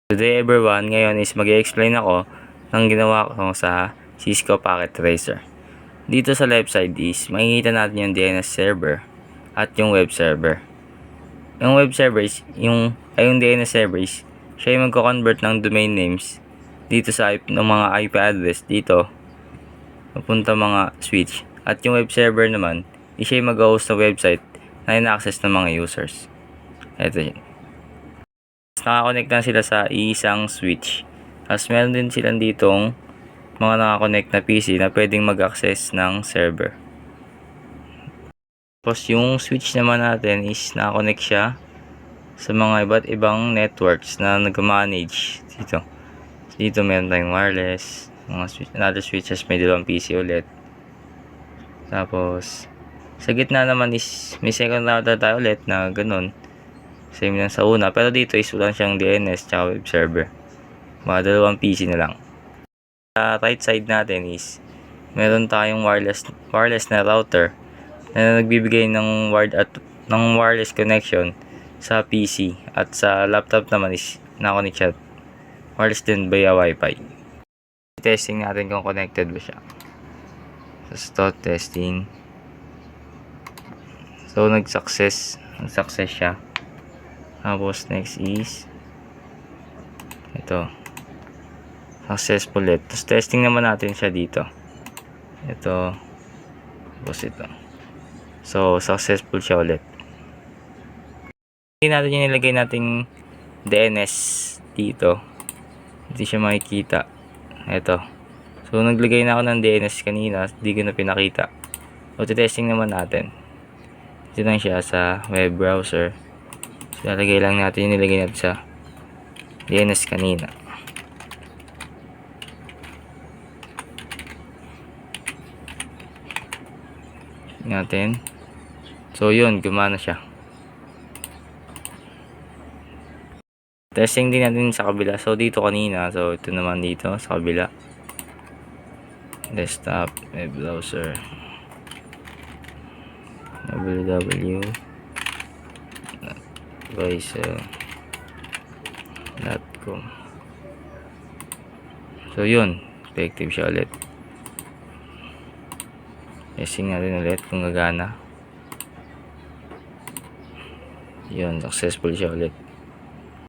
Today everyone, ngayon is mag-i-explain ako ng ginawa ko sa Cisco Packet Tracer. Dito sa left side is makikita natin yung DNS server at yung web server. Yung web server is yung DNS server is siya yung magko-convert ng domain names dito sa ng mga IP address dito papunta mga switch. At yung web server naman is siya yung mag-host ng website na ina-access ng mga users. Ito yun. Nakakonect na sila sa isang switch. Tapos meron din silang ditong mga nakakonect na PC na pwedeng mag-access ng server. Tapos yung switch naman natin is nakakonect siya sa mga iba't ibang networks na nag-manage dito. Dito meron tayong wireless, mga switch, another switches, may dalawang PC ulit. Tapos sa gitna naman is may second router tayo ulit na ganun. Same lang sa una, pero dito is wala siyang DNS tsaka web server. Mga dalawang PC na lang. Sa right side natin is meron tayong wireless na router na nagbibigay ng wireless connection sa PC, at sa laptop naman is nakakonect siya wireless din via Wi-Fi. Testing natin kung connected ba siya. So start testing. So nag-success siya. Tapos next is ito, successful ulit. Tapos testing naman natin siya dito. Ito, tapos ito. So successful siya ulit. Hindi natin yung nilagay nating DNS dito. Hindi siya makikita. Ito. So naglagay na ako ng DNS kanina, hindi ko na pinakita. So testing naman natin. Ito lang siya sa web browser. So, lalagay lang natin yung nilagay natin sa DNS kanina. Natin. So, yun. Gumana siya. Testing din natin sa kabila. So, dito kanina. So, ito naman dito sa kabila. Desktop, web browser. www.advisor.com. So yun, effective siya ulit. Testing natin ulit kung gagana. Yun, successful siya ulit.